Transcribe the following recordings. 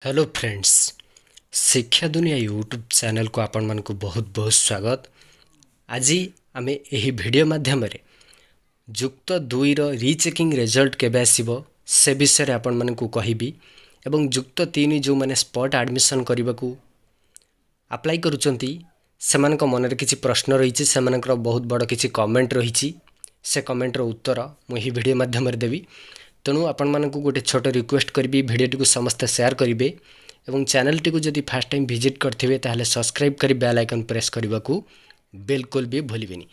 Hello friends, शिक्षा दुनिया YouTube channel को आपण मन को बहुत बहुत स्वागत। आज आम यही वीडियो माध्यम जुक्त 2 रीचेकिंग रिजल्ट केबे आसीबो से विषय आपण मन को कहिबी एवं जुक्त 3 जो माने स्पॉट एडमिशन करने को अप्लाई करूचंती सेमानक मनरे किछि प्रश्न रही सेमानकर बहुत बड़ किछि कमेंट रही से कमेंटर उत्तर मुझे वीडियो माध्यम देवी। तेणु आपण मानक गोटे छोट रिक्वेस्ट करी भिडियोटी को समस्त शेयर करेंगे और चैनल टी को जदि फास्ट टाइम विजिट करते ताहले सब्सक्राइब कर बेल आइकन प्रेस करने को बिल्कुल भी भूलिबेनी।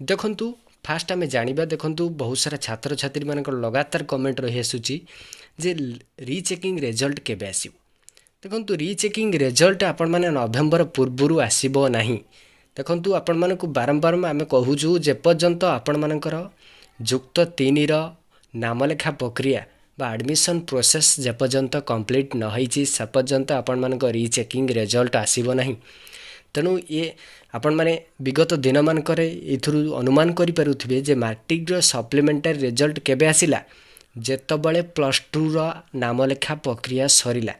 देखंतु फास्ट आम जाना देखंतु बहुत सारा छात्र छात्री मान लगातार कमेंट रही आसूची जे रीचेकिंग रिजल्ट केबे आसीबो। देखंतु रीचेकिंग रिजल्ट आपण माने नवेम्बर पूर्व आसीबो नाही। देखंतु आपण मानक बारंबार आम कहूँ जेपर्यंत आपण मानकर जुक्त 3 नामलेखा प्रक्रिया बा एडमिशन प्रोसेस जेपर्यंत कंप्लीट न होईची से पर्यंत आपण मानक रीचेकिंग रिजल्ट आसीबो नाही। तेणु ये आपण माने विगत दिन मानकर एथुरु अनुमान करि पारुथिबे जे मैट्रिक रो सप्लीमेंटरी रिजल्ट केबे आसिला जेतबळे +2 रो नामलेखा प्रक्रिया सरिला।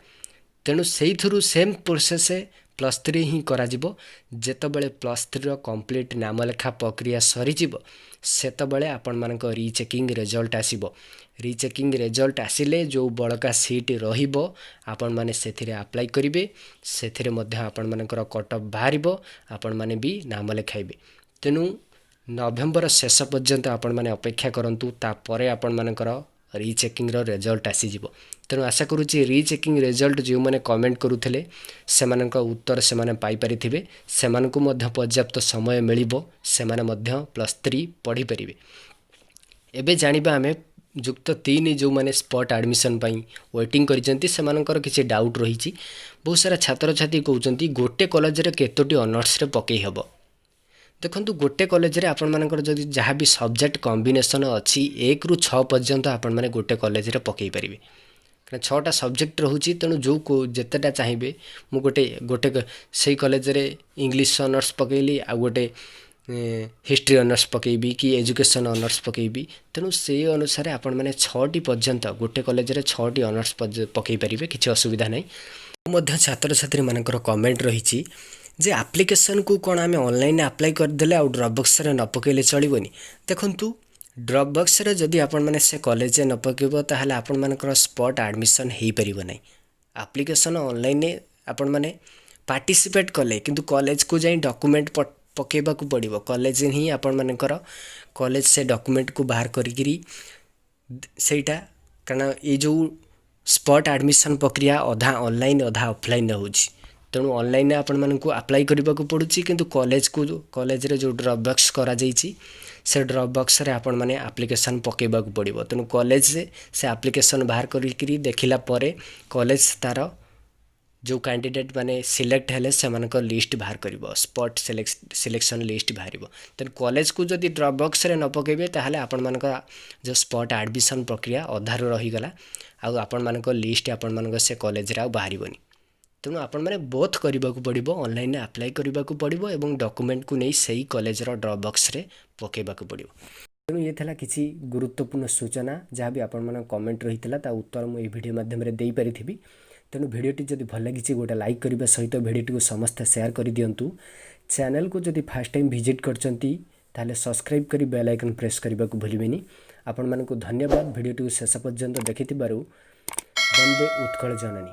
तेणु से सेम प्रोसेस +3 ही करा जिवो। जेतबळे +3 रो कंप्लीट नामलेखा प्रक्रिया सरीजिवो सेतबळे आपण मानक रीचेकिंग रिजल्ट आसीबो। रीचेकिंग रिजल्ट आसिले जो बड़का सीट रहिबो आपण माने सेथिरे अप्लाई करिवे, सेथिरे मध्ये आपण मानकर कट ऑफ बाहरिबो, आपण माने भी नाम लेखाइबे। तेणु नवेम्बर शेष पर्यंत आपण माने अपेक्षा करंतु तापरे आपण मानकर रीचेकिंग रो रिजल्ट आसीजिवो। तेणु आशा करूची रीचेकिंग रिजल्ट जो मैंने कमेंट करुले से उत्तर से माने पाई परिथिबे, सेमानकु मध्य पर्याप्त समय मिलिबो, सेमाने मध्य +3 पढ़ी परिबे। एबे जानिबा आमे जुक्त 3 जो मैंने स्पॉट एडमिशन वेटिंग करिसेंती सेमानकर किछि डाउट रही। बहुत सारा छात्र छात्री कहउचंती गोटे कॉलेज रे केतोटी ऑनर्स रे पकई हबो। देखंतु गोटे कॉलेज रे आपण मानकर जदि जहाँ भी सब्जेक्ट कॉम्बिनेशन अच्छी 1 ରୁ 6 पर्यंत आपण माने गोटे कॉलेज रे पकई परिबे। 6टा सब्जेक्ट रोचे तेणु जो जितेटा चाहिए मु गोटे गोटे से कॉलेज रे इंग्लिश ऑनर्स पकईली आ गोटे हिस्ट्री ऑनर्स पकईबी कि एजुकेशन ऑनर्स पकईबी। तेणु से अनुसार आपण मैंने 6टी पर्यंत गोटे कॉलेज रे 6टी ऑनर्स पकई पारे, किसी असुविधा नहीं। छात्र छात्री मानकर कमेंट रही जे एप्लिकेशन को कौन आम ऑनलाइन अप्लाई करदे आ ड्रॉपबॉक्स रे न पकईले चलबनी। देखंतु ड्रॉपबॉक्स रे जदि आपण माने से कॉलेज न पकेबो ताहले आपण मानकर स्पॉट एडमिशन हेई परिबो नै। एप्लिकेशन ऑनलाइन आपण माने पार्टिसिपेट कले किंतु कॉलेज को जाई डॉक्यूमेंट पकेबा को पड़िबो। कॉलेज ही आपण मानकर कॉलेज से डॉक्यूमेंट को बाहर करिकिरी सेटा कारण ये जो स्पॉट एडमिशन प्रक्रिया अधा ऑनलाइन अधा ऑफलाइन होउची। तेणु ऑनलाइन आपण मानकु अप्लाई करबा को पड़ुची किंतु कॉलेज रे जो ड्रॉपबॉक्स करा जाईची से ड्रॉपबॉक्स रे आपण माने एप्लिकेशन पकेबा को पड़िबो। तेणु कॉलेज से एप्लिकेशन बाहर करिकिरी देखिला परे कॉलेज तार जो कैंडिडेट माने सिलेक्ट हेले सेमानक लिस्ट बाहर करिवो, स्पॉट सिलेक्शन लिस्ट बाहरिबो। तेणु कॉलेज को जदि ड्रॉपबॉक्स रे न पकेबे ताहले आपण मानक जो स्पॉट एडमिशन प्रक्रिया अधार रही गला आ आपण मानक लिस्ट आपण मानक से कॉलेज रे बाहरिबोनी। तेणु आपण मैंने बोथ करने को पड़ो, ऑनलाइन अप्लाई करने को पड़ो और डॉक्यूमेंट को नहीं सही कॉलेज ड्रॉपबॉक्स रे पकेबा को पड़ो। तेणु ये था किसी गुरुत्वपूर्ण सूचना जहाँ भी आपण मन कमेंट रही था उत्तर मुझे वीडियो माध्यम दे पारि। तेणु वीडियोटी जब भल लगी गोटे लाइक करने सहित वीडियोटी को समस्त शेयर कर दिंतु। चैनल को जब फास्ट टाइम विजिट करचंती ताले सब्सक्राइब करी बेल आइकन प्रेस करने को भूलिबेनी। आपण मानकु धन्यवाद वीडियोटी को शेष पर्यंत देखिथिबारु। वंदे उत्कल जननी।